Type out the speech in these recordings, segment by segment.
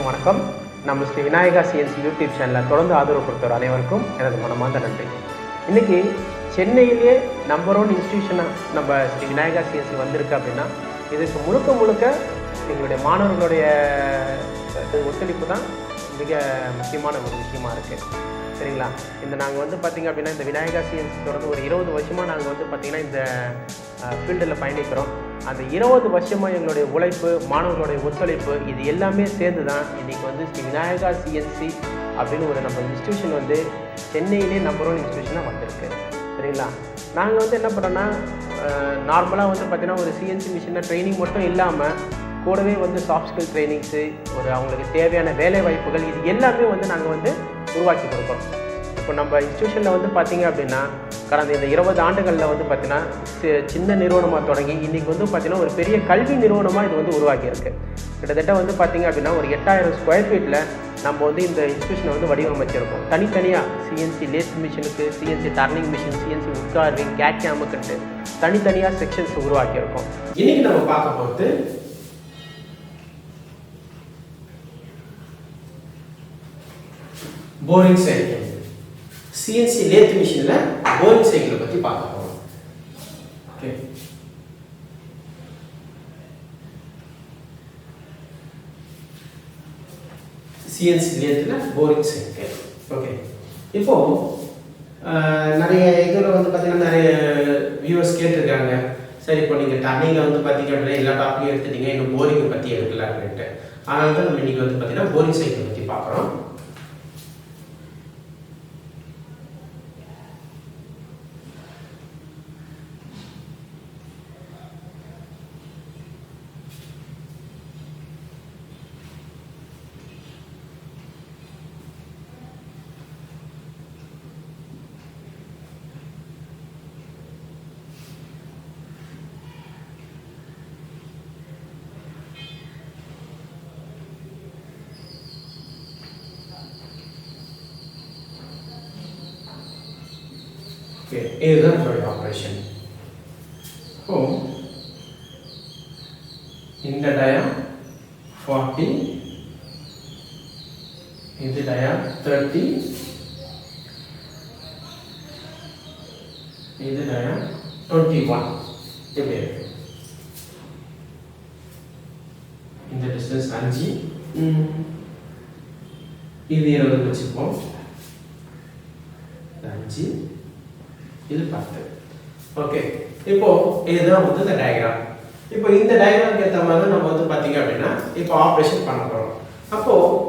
வணக்கம். நம்ம Sri Vinayaka CNC YouTube சேனலில் தொடர்ந்து ஆதரவு கொடுத்தவர் அனைவருக்கும் எனது மனமார்ந்த நன்றி. இன்றைக்கி சென்னையிலேயே நம்பர் 1 இன்ஸ்டியூஷனாக நம்ம ஸ்ரீ விநாயகா சிஎன்சி வந்திருக்கு அப்படின்னா இதுக்கு முழுக்க எங்களுடைய மாணவர்களுடைய ஒத்துழைப்பு தான் மிக முக்கியமான ஒரு விஷயமா இருக்குது. சரிங்களா? நாங்கள் வந்து பார்த்திங்க அப்படின்னா இந்த விநாயகா சிஎன்சி தொடர்ந்து ஒரு 20 வருஷமாக நாங்கள் வந்து பார்த்திங்கன்னா இந்த ஃபீல்டில் பயணிக்கிறோம். அந்த 20 வருஷமாக எங்களுடைய உழைப்பு, மாணவர்களுடைய ஒத்துழைப்பு, இது எல்லாமே சேர்ந்து தான் இன்றைக்கி வந்து ஸ்ரீ விநாயகா சிஎன்சி அப்படின்னு ஒரு நம்ம இன்ஸ்டியூஷன் வந்து சென்னையிலே நம்பர் 1 இன்ஸ்டியூஷனாக வந்திருக்கு. சரிங்களா? நாங்கள் வந்து என்ன பண்ணுறோன்னா, நார்மலாக வந்து பார்த்திங்கன்னா ஒரு சிஎன்சி மிஷினை ட்ரைனிங் மட்டும் இல்லாமல் கூடவே வந்து சாஃப்ட் ஸ்கில் ட்ரைனிங்ஸு, ஒரு அவங்களுக்கு தேவையான வேலை வாய்ப்புகள், இது எல்லாமே வந்து நாங்கள் வந்து உருவாக்கி கொடுக்குறோம். இப்போ நம்ம இன்ஸ்டியூஷனில் வந்து பார்த்திங்க அப்படின்னா கடந்த இந்த 20 ஆண்டுகளில் வந்து பார்த்திங்கன்னா சின்ன நிறுவனமாக தொடங்கி இன்றைக்கி வந்து பார்த்திங்கன்னா ஒரு பெரிய கல்வி நிறுவனமாக இது வந்து உருவாக்கியிருக்கு. கிட்டத்தட்ட வந்து பார்த்திங்க அப்படின்னா ஒரு 8000 ஸ்கொயர் ஃபீட்டில் நம்ம வந்து இந்த இன்ஸ்டியூஷனை வந்து வடிவமைச்சிருக்கோம். தனித்தனியாக சிஎன்சி லேத் மிஷினுக்கு, CNC turning machine, CNC wood carving, CAD கேமுக்குன்ட்டு தனித்தனியாக செக்ஷன்ஸ் உருவாக்கியிருக்கோம். இன்றைக்கி நம்ம பார்க்க போகிறது போரிங் சைக்கிள். சிஎன்சி லேத் மிஷினில் போரிங் சைக்கிளை பற்றி பார்க்க போகிறோம். ஓகே, சிஎன்சி லேத்தில் போரிங் சைக்கிள். ஓகே, இப்போது நிறைய இதில் வந்து பார்த்தீங்கன்னா நிறைய வியூவர்ஸ் கேட்டிருக்காங்க, சரி இப்போ நீங்கள் டர்னிங்கில் வந்து பார்த்தீங்க அப்படின்னா எல்லா டாப்பிக்கும் எடுத்துட்டீங்க, இன்னும் போரிங்கை பற்றி எடுக்கல அப்படின்ட்டு. அதனால தான் நம்ம இன்றைக்கி வந்து பார்த்தீங்கன்னா போரிங் சைக்கிளை பற்றி பார்க்குறோம். இதுதான் நம்மளுடைய ஆப்ரேஷன். இப்போ இந்த டயா 40, இந்த டயா 30, இந்த டயா 21. இப்படி இருக்கு. இந்த டிஸ்டன்ஸ் 5, இது 20 வச்சுப்போம். 5, இது 10. ஓகே, இப்போ இதுதான் வந்து இந்த டயக்ராம். இப்போ இந்த டயக்ராமுக்கு ஏற்ற மாதிரி நம்ம வந்து பார்த்தீங்க அப்படின்னா இப்போ ஆப்ரேஷன் பண்ண போகிறோம். அப்போது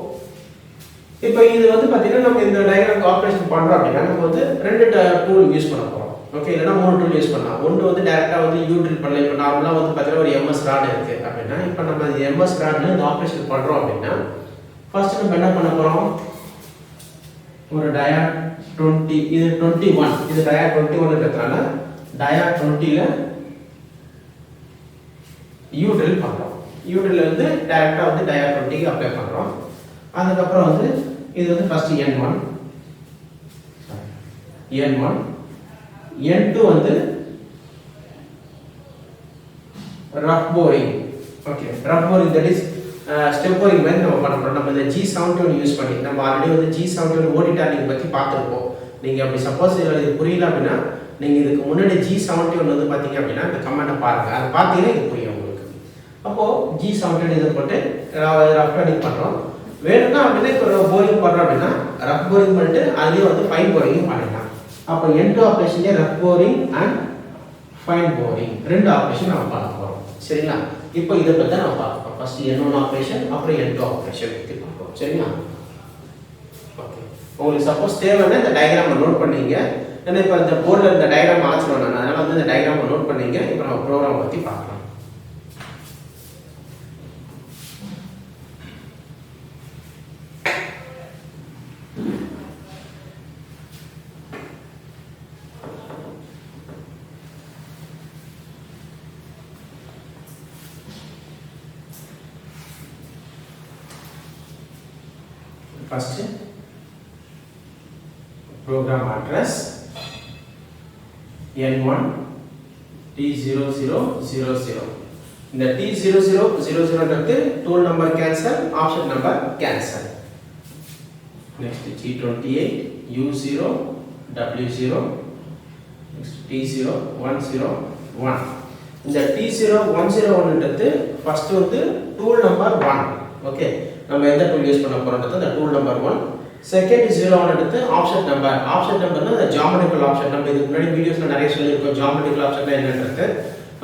இப்போ இது வந்து பார்த்தீங்கன்னா நம்ம இந்த டயக்ராமுக்கு ஆப்ரேஷன் பண்ணுறோம் அப்படின்னா நம்ம வந்து 2 டூல் யூஸ் பண்ண போகிறோம். ஓகே, இல்லைனா 3 டூல் யூஸ் பண்ணலாம். ஒன்று வந்து டேரெக்டாக வந்து யூட்ரில் பண்ணலாம். இப்போ நார்மலாக வந்து பார்த்தீங்கன்னா ஒரு எம்எஸ் ராட் இருக்குது அப்படின்னா, இப்போ நம்ம இந்த எம்எஸ் ராடில் இந்த ஆப்ரேஷன் பண்ணுறோம் அப்படின்னா ஃபர்ஸ்ட் நம்ம என்ன பண்ண போகிறோம், ஒரு டயா 20, இது 21, இது டயா 21 இருக்கிறதுனால டயா 20ல யூ ட்ரில் பண்ணுறோம். யூ ட்ரில் வந்து டைரெக்டாக வந்து டயா 20க்கு அப்ளை பண்ணுறோம். அதுக்கப்புறம் வந்து இது வந்து ஃபர்ஸ்ட் N1, N2 வந்து rough boring. Okay, rough boring that is step boring மாதிரி நம்ம பண்ண போகிறோம். நம்ம இந்த G71 யூஸ் பண்ணி நம்ம ஆல்ரெடி வந்து G71 ஓடி டர்னிங் பற்றி பார்த்துருப்போம். நீங்கள் அப்படி சப்போஸ் இது புரியல அப்படின்னா நீங்கள் இதுக்கு முன்னாடி G71 வந்து பார்த்தீங்க அப்படின்னா இந்த கமெண்ட்டை பாருங்கள், அதை பார்த்தீங்கன்னா இது புரியும் உங்களுக்கு. அப்போது G71 இதை போட்டு ரஃப் டர்னிங் பண்ணுறோம். வேணும்னா அப்படின்னா இப்போ போரிங் பண்ணுறோம் அப்படின்னா ரஃப் போரிங் பண்ணிட்டு அதுலேயே வந்து ஃபைன் போரிங்கும் பண்ணிடலாம். அப்போ N2 ஆப்ரேஷன்லேயே rough boring and fine boring 2 operation நம்ம பண்ண போகிறோம். சரிங்களா? இப்போ இதை பற்றி தான் நம்ம பார்க்க போகிறோம். ஃபர்ஸ்ட் N1 ஆப்ரேஷன், அப்புறம் N2 ஆப்ரேஷன் பற்றி பார்ப்போம். சரிங்களா? ஓகே, உங்களுக்கு சப்போஸ் தேவைன்னா இந்த டயக்ராமை நோட் பண்ணீங்க. ஏன்னா இப்போ இந்த போர்டில் இந்த டயக்ராம் மாற்றணும் நான், அதனால் வந்து இந்த டயக்ராமை நோட் பண்ணீங்க. இப்போ நம்ம ப்ரோக்ராம் பற்றி பார்க்கலாம். First, program address N1 T0000. இந்த T0000 tool number cancel, option number cancel. Next G28 U0 W0. Next T0101. இந்த T0101 first வந்து tool number 1. Okay. நம்ம எந்த டூல் யூஸ் பண்ண போறோம்ன்றது அந்த டூல் நம்பர் 1. செகண்ட் 01 எடுத்து ஆப்ஷன் நம்பர். ஆப்ஷன் நம்பர்னா அந்த geometrical option. நம்ம இதுக்கு முன்னாடி வீடியோஸ்ல நிறைய சொல்லியிருக்கோம் ஜியோமெட்ரிக்கல் ஆப்ஷன் என்னன்றது.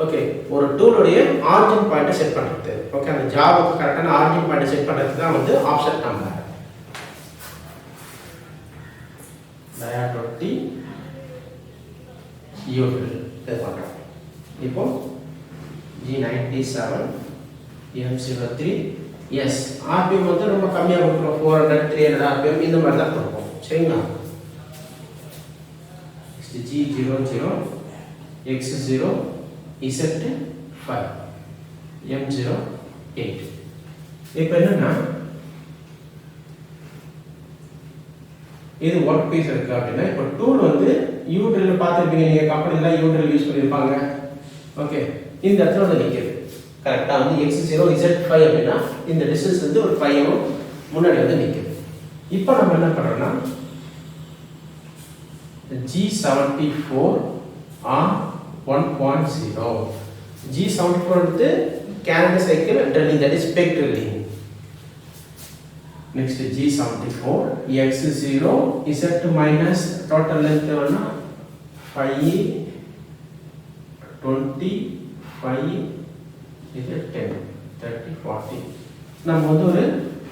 ஓகே, ஒரு டூலோட ஆரிஜின் பாயிண்ட் செட் பண்றது. ஓகே, அந்த ஜாபுக்கு கரெக்டான ஆரிஜின் பாயிண்ட் செட் பண்றது தான் வந்து ஆப்ஷன் நம்பர். டயா20 யூடில் இது பண்றோம். இப்போ G97 M03 எஸ் ஆர்பிஎம் வந்து நம்ம கம்மியாக கொடுக்குறோம். 400 300 ஆர்பிஎம் இந்த மாதிரி தான் கொடுப்போம். சரிங்களா? G00 X0 Z5 M08. இப்போ என்னன்னா இது ஒர்க் பீஸ் இருக்கு அப்படின்னா இப்போ டூல் வந்து யூ ட்ரில் பார்த்துருப்பீங்க நீங்கள், கம்பெனிலாம் யூ ட்ரில் யூஸ் பண்ணியிருப்பாங்க. ஓகே, இந்த இடத்துல வந்து நிற்கிது கரெக்டாக வந்து X0 Z5 அப்படின்னா இந்த டிஸ்டன்ஸ் வந்து ஒரு 5 mm முன்னாடி வந்து நிற்குது. இப்போ நம்ம என்ன பண்ணுறோம்னா G74 R1.0. G74 வந்து Canada cycle drilling, that is spec drilling. Next G74 X0 Z minus total length வந்து 5 20 5 இது 10 30 40 நம்ம வந்து ஒரு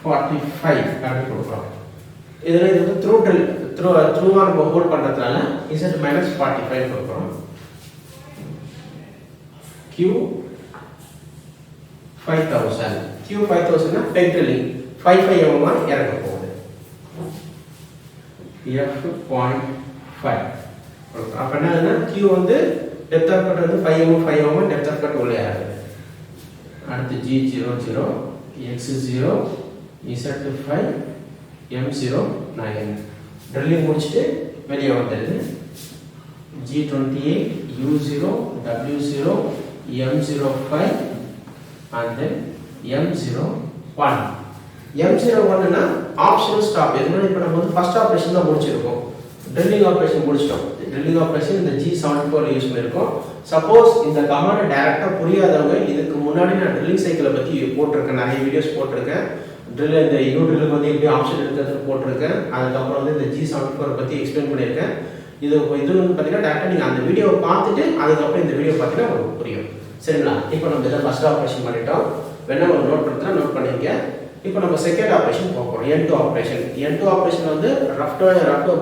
45 அப்படி கொடுக்குறோம். இதில் இது வந்து த்ரூவாக நம்ம ஹோல்ட் பண்ணுறதுனால Z minus 45 கொடுக்குறோம். Q 5000. Q 5000னா பெக் ட்ரில்லிங் 55 mm இறங்க போகுது. F.5 அப்போ என்னன்னா Q வந்து டெப்த் ஆஃப் கட் வந்து 5 mm டெப்த் ஆஃப் கட் உள்ளே ஆகுது. அடுத்து G00 X0 Z5 M09 drilling முடிச்சுட்டு வெளியே வந்தது. G28 U0 W0 M05 and then M01. M01னா ஆப்ஷனல் ஸ்டாப். எதுனா இப்போ நம்ம வந்து ஃபர்ஸ்ட் ஆப்ரேஷன் தான் முடிச்சிருக்கோம். ட்ரில்லிங் ஆப்ரேஷன் முடிச்சிட்டோம். ட்ரில்லிங் ஆப்ரேஷன் இந்த G74 யூஸ் பண்ணியிருக்கோம். சப்போஸ் இந்த கமாண்ட் டைரக்டாக புரியாதவங்க இதுக்கு முன்னாடி நான் ட்ரில்லிங் சைக்கிளை பற்றி போட்டிருக்கேன், நிறைய வீடியோஸ் போட்டிருக்கேன். ட்ரில் இந்த யூ ட்ரில்லுக்கு வந்து எப்படி ஆப்ஷன் இருக்கிறது போட்டிருக்கேன். அதுக்கப்புறம் வந்து இந்த G74 பற்றி எக்ஸ்பிளைன் பண்ணியிருக்கேன். இது வந்து பார்த்தீங்கன்னா டேரக்டாக நீங்கள் அந்த வீடியோவை பார்த்துட்டு அதுக்கப்புறம் இந்த வீடியோ பார்த்தீங்கன்னா உங்களுக்கு புரியும். சரிங்களா? இப்போ நம்ம இதை ஃபர்ஸ்ட் ஆப்ரேஷன் பண்ணிட்டோம். வேணா ஒரு நோட் பண்ணுறதுனா நோட் பண்ணிக்க. இப்போ நம்ம செகண்ட் ஆப்ரேஷன் போகிறோம். N2 operation. N2 ஆப்ரேஷன் வந்து ரஃப்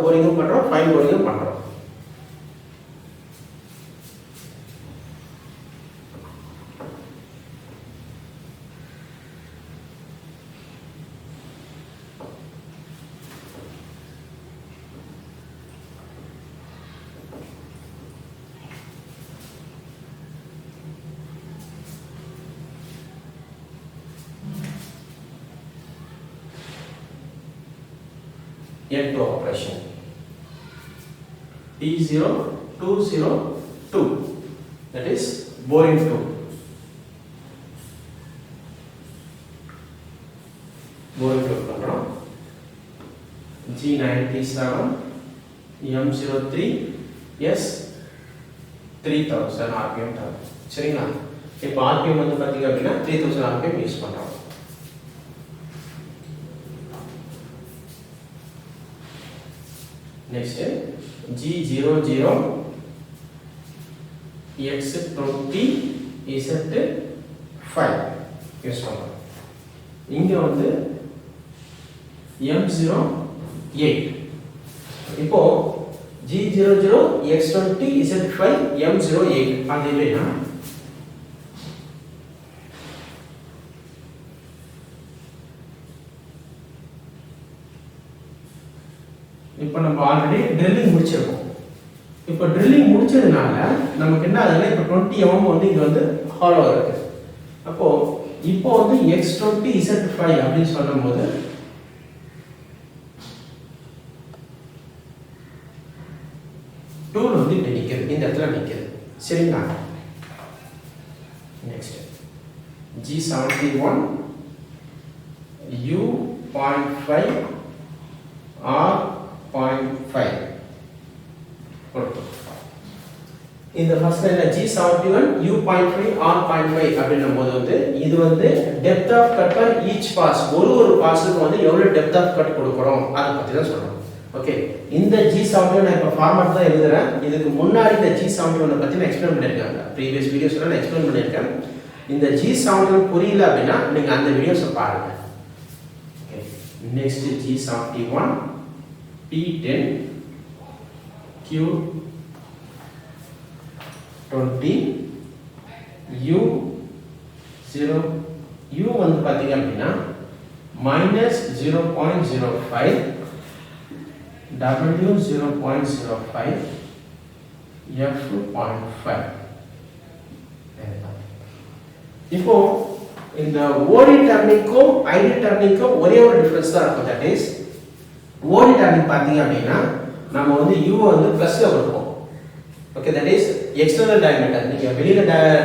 போரிங்கும் பண்ணுறோம், ஃபைன் போரிங்கும் பண்ணுறோம். N2 operation. T0202, that is boring 2. Boring 2 பண்றோம். G97 M03 S 3000 RPM தரும். சரிங்களா? இப்போ RPM வந்து பாத்தீங்க அப்படின்னா 3000 RPM யூஸ் பண்றோம். Next G00 X20 Z5 use பண்றோம். இங்க வந்து M0 8 இப்போ G00 X20 Z5 M08 அது இல்லையா இப்போ நம்ம ஆல்ரெடி ட்ரில்லிங் முடிச்சிருக்கோம். இப்போ ட்ரில்லிங் முடிச்சதுனால நமக்கு என்ன ஆகுதுன்னா இப்போ 20 mm வந்து இங்க வந்து ஹாலோ இருக்கு. அப்போ இப்போ வந்து X20 Z5 அப்படின்னு சொல்லும்போது டூல் வந்து இப்படி நிற்குது, இந்த இடத்துல நிற்குது. சரிங்களா? நெக்ஸ்ட் G71 U.5 R.5 இந்த ஃபர்ஸ்ட் லைன்ல G71 U.5 R.5 அப்படின்னும்போது வந்து இது வந்து depth of cut per each pass, ஒரு பாஸுக்கு வந்து எவ்வளவு டெப்த் ஆஃப் கட் கொடுக்கறோம் அதை பத்தி தான் சொல்றோம். ஓகே, இந்த G71 நான் இப்ப ஃபார்மட் தான் எழுதுறேன். இதுக்கு முன்னாடி இந்த G71 பத்தி நான் எக்ஸ்பிளைன் பண்ணிருக்கேன். ப்ரீவியஸ் வீடியோஸ்ல நான் எக்ஸ்பிளைன் பண்ணிருக்கேன். இந்த G71 புரியல அப்படினா நீங்க அந்த வீடியோஸை பாருங்க. Okay, next G71 P10 Q20 U0 U வந்து பாத்தீங்க அப்படினா -0.05 W 0.05 F 0.5. இப்போ இந்த OD டர்னிங்க்கும் ID டர்னிங்க்கும் ஒரே ஒரு டிஃபரன்ஸ் தான் இருக்கும். தட் இஸ் OD டர்னிங் பாத்தீங்க அப்படினா நம்ம வந்து U வந்து பிளஸ்ல கொடுப்போம். Okay, that is external diameter. நீங்க வெளியில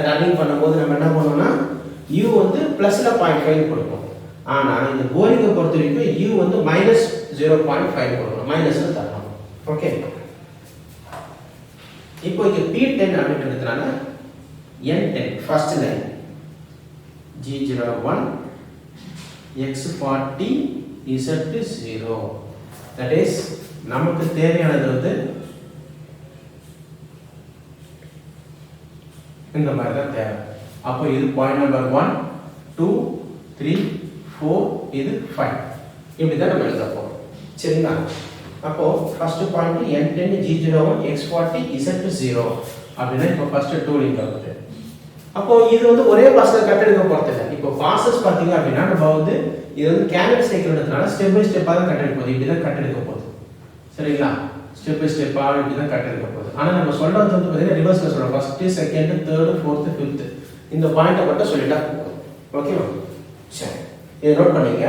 டர்னிங் பண்ணும்போது நம்ம என்ன பண்ணுவோம்னா U வந்து பிளஸ்ல 0.5 கொடுப்போம். ஆனா இந்த போரிங்கை பொறுத்த வரைக்கும் U வந்து -0.5 கொடுக்கணும், மைனஸ்ல தரணும். ஓகே, இப்போ இங்க P10 அப்படின்றதுனால N10 first line G01 X40 Z0. That is நமக்கு தேவையானது வந்து இந்த மாதிரி தான் தேவை. அப்போ இது பாயிண்ட் நம்பர் 1 2 3 4 இது 5 இப்படி தான் நம்ம எழுத போறோம். சரிங்களா? அப்போ first point N10 G01 X40 Z0 அப்படினா இப்போ ஃபர்ஸ்ட் டூலிங் வருது. அப்போ இது வந்து ஒரே பாஸ்ல கட் எடுக்க போறது இல்ல. இப்போ பாசஸ் பாத்தீங்க அப்படினா நம்ம வந்து இது வந்து கேனல் சைக்கிள்ன்றதுனால ஸ்டெப் பை ஸ்டெப்பா தான் கட் எடுக்க போகுது. இப்படி தான் கட் எடுக்க போகுது. சரிங்களா? ஸ்டெப் பை ஸ்டெப்பா இப்படி தான் கட் எடுக்க போகுது. ஆனா நம்ம சொல்றது வந்து பாத்தீங்கன்னா ரிவர்ஸ்ல சொல்றோம். First second third fourth fifth இந்த பாயிண்ட மட்டும் சொல்லிட்டா போதும். ஓகேவா? சரி, இதை நோட் பண்ணீங்க.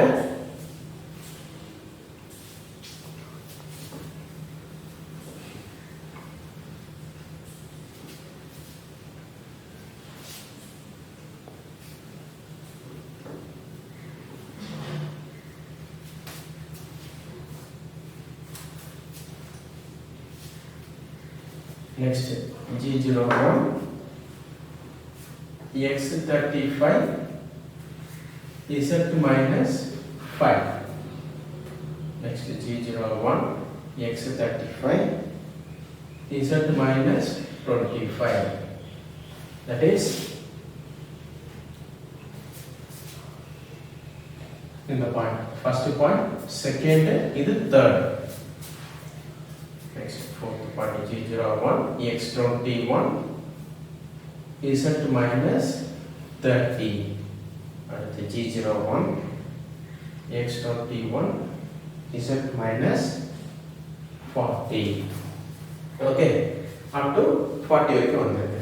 Next G01 X35 Z-5. Next G01 X35 Z-25. That is in the point. First point, second, இது third. Next fourth point G01 X21 Z-30. அடுத்து G01 X21 Z-40. Okay, up to 40 வரைக்கும் வந்திருக்கு.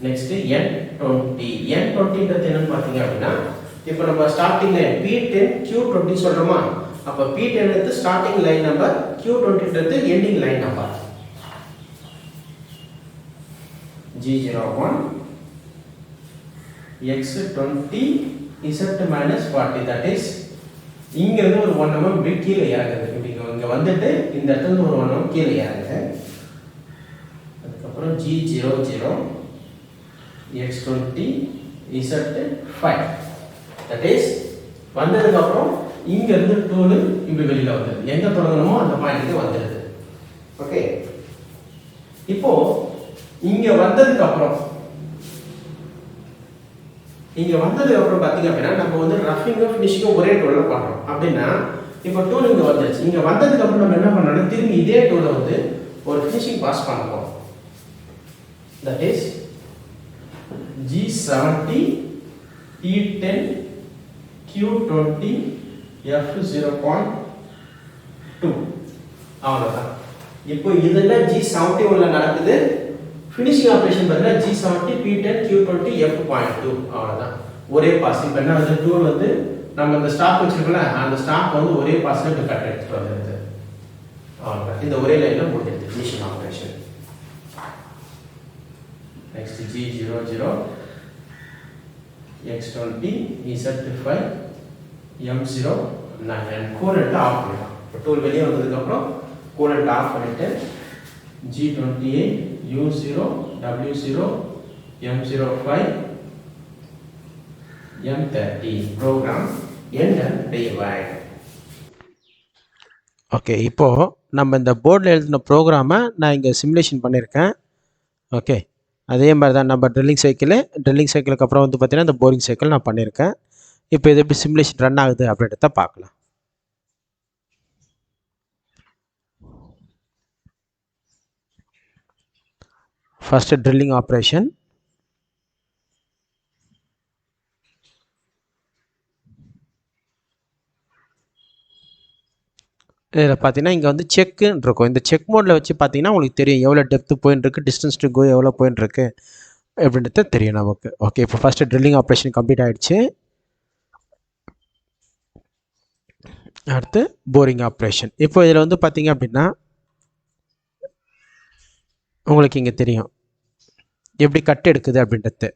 Next N20. N20ன்றது என்னன்னு பாத்தீங்க அப்படின்னா இப்போ நம்ம starting line P10 Q20 சொல்றோமா? அப்ப P10 ன்றது ஸ்டார்டிங் லைன் நம்பர், Q20 ன்றது ending line number. G01 X20 Z-40. that is இங்க இருந்து ஒரு 1 mm இப்படி கீழே இறங்குது. இப்படி இங்க வந்துட்டு இந்த இடத்துல இருந்து ஒரு 1 mm கீழே இறங்குது. அதுக்கு அப்புறம் G00 X20 Z-5. that is வந்ததுக்கு அப்புறம் இங்க இருந்து டூல் இப்படி வெளியில வந்தது. எங்க தொடங்கணுமோ அந்த பாயிண்ட்க்கு வந்துருது. ஓகே, இப்போ இங்க வந்ததுக்கு அப்புறம் பாத்தீங்க அப்படின்னா நம்ம வந்து ரஃபிங் ஃபினிஷிங் ஒரே டூல்ல பண்றோம். அப்படின்னா இப்போ டூல் இங்கே வந்துருச்சு. இங்கே வந்ததுக்கப்புறம் நம்ம என்ன பண்ணோம்னா திரும்பி இதே டூலை வந்து ஒரு ஃபினிஷிங் பாஸ் பண்ண போகிறோம். That is G70 P10 Q20 F0.2 அவ்வளோதான். இப்போ இதெல்லாம் G71 நடக்குது. ஃபினிஷிங் ஆப்ரேஷன் பார்த்தீங்கன்னா G70 P10 Q20 F0.2 அவ்வளோதான். ஒரே பாஸ். இப்போ என்ன வந்து டூல் வந்து நம்ம இந்த ஸ்டாக் வச்சிருக்கோம்ல, அந்த ஸ்டாக் வந்து ஒரே பாஸ்ல இப்போ கட் எடுத்துட்டு வந்துடுது. அவ்வளோதான். இந்த ஒரே லைனில் முடிஞ்சிருது finishing operation. Next G00 X20 Z5 M09 coolant off பண்ணிடலாம். இப்போ டூல் வெளியே வந்ததுக்கப்புறம் கூலண்ட் ஆஃப் பண்ணிட்டு G28 U0 W0 M05 M30 program enter divide. Okay, இப்போது நம்ம இந்த போர்டில் எழுதின ப்ரோக்ராமை நான் இங்கே சிமுலேஷன் பண்ணியிருக்கேன். ஓகே, அதே மாதிரி தான் நம்ம ட்ரில்லிங் சைக்கிளுக்கு அப்புறம் வந்து பார்த்திங்கன்னா இந்த போரிங் சைக்கிள் நான் பண்ணியிருக்கேன். இப்போ இது எப்படி சிமுலேஷன் ரன் ஆகுது அப்படின்றத பார்க்கலாம். First drilling operation. இதில் பார்த்தீங்கன்னா இங்கே வந்து செக்குன்னு இருக்கும். இந்த செக் மோடில் வச்சு பார்த்தீங்கன்னா உங்களுக்கு தெரியும் எவ்வளோ டெப்த்து போயின்னு இருக்குது, டிஸ்டன்ஸ் டு கோ எவ்வளோ போயின்னு இருக்குது அப்படின்றது தெரியும் நமக்கு. ஓகே, இப்போ ஃபஸ்ட்டு ட்ரில்லிங் ஆப்ரேஷன் கம்ப்ளீட் ஆகிடுச்சு. அடுத்து போரிங் ஆப்ரேஷன். இப்போ இதில் வந்து பார்த்தீங்க அப்படின்னா உங்களுக்கு இங்கே தெரியும் எப்படி கட் எடுக்குது அப்படின்றது.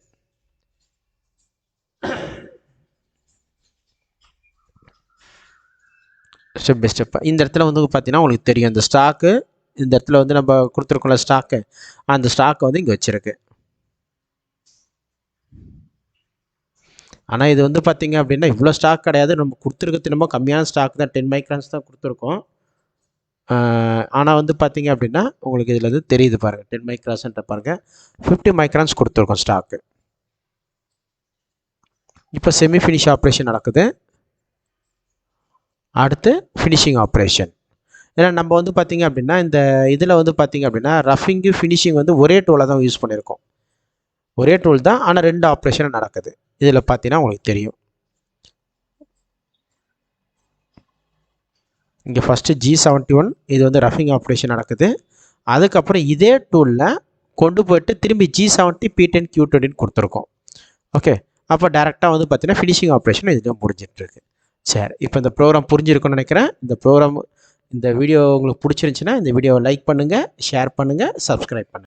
ஸ்டெப் பை ஸ்டெப் இந்த இடத்துல வந்து பார்த்தீங்கன்னா உங்களுக்கு தெரியும் இந்த ஸ்டாக்கு, இந்த இடத்துல வந்து நம்ம கொடுத்துருக்கோம்ல ஸ்டாக்கு, அந்த ஸ்டாக் வந்து இங்கே வச்சுருக்கு. ஆனால் இது வந்து பார்த்தீங்க அப்படின்னா இவ்வளோ ஸ்டாக் கிடையாது, நம்ம கொடுத்துருக்கிறது நம்ம கம்மியான ஸ்டாக் தான், 10 மைக்ரான்ஸ் தான் கொடுத்துருக்கோம். ஆனால் வந்து பார்த்தீங்க அப்படின்னா உங்களுக்கு இதில் வந்து தெரியுது பாருங்கள், 10 மைக்ரான்ஸ்ன்ற பாருங்கள், 50 மைக்ரான்ஸ் கொடுத்துருக்கோம் ஸ்டாக்கு. இப்போ செமி ஃபினிஷ் ஆப்ரேஷன் நடக்குது. அடுத்து ஃபினிஷிங் ஆப்ரேஷன். ஏன்னா நம்ம வந்து பார்த்திங்க அப்படின்னா இந்த இதில் வந்து பார்த்திங்க அப்படின்னா ரஃபிங்கு ஃபினிஷிங் வந்து ஒரே டூலை தான் யூஸ் பண்ணியிருக்கோம். ஒரே டூல் தான், ஆனால் 2 ஆப்ரேஷன் நடக்குது. இதில் பார்த்தீங்கன்னா உங்களுக்கு தெரியும். இங்கே ஃபஸ்ட்டு G71 இது வந்து ரஃபிங் ஆப்ரேஷன் நடக்குது. அதுக்கப்புறம் இதே டூலில் கொண்டு போய்ட்டு திரும்பி G70 P10 Q20 கொடுத்துருக்கோம். ஓகே, அப்போ டேரெக்டாக வந்து பார்த்தீங்கன்னா ஃபினிஷிங் ஆப்ரேஷன் இதுதான் முடிஞ்சிட்ருக்கு. சரி, இப்போ இந்த ப்ரோக்ராம் புரிஞ்சிருக்குன்னு நினைக்கிறேன். இந்த வீடியோ உங்களுக்கு பிடிச்சிருந்துச்சின்னா இந்த வீடியோவை லைக் பண்ணுங்கள், ஷேர் பண்ணுங்கள், சப்ஸ்கிரைப் பண்ணுங்கள்.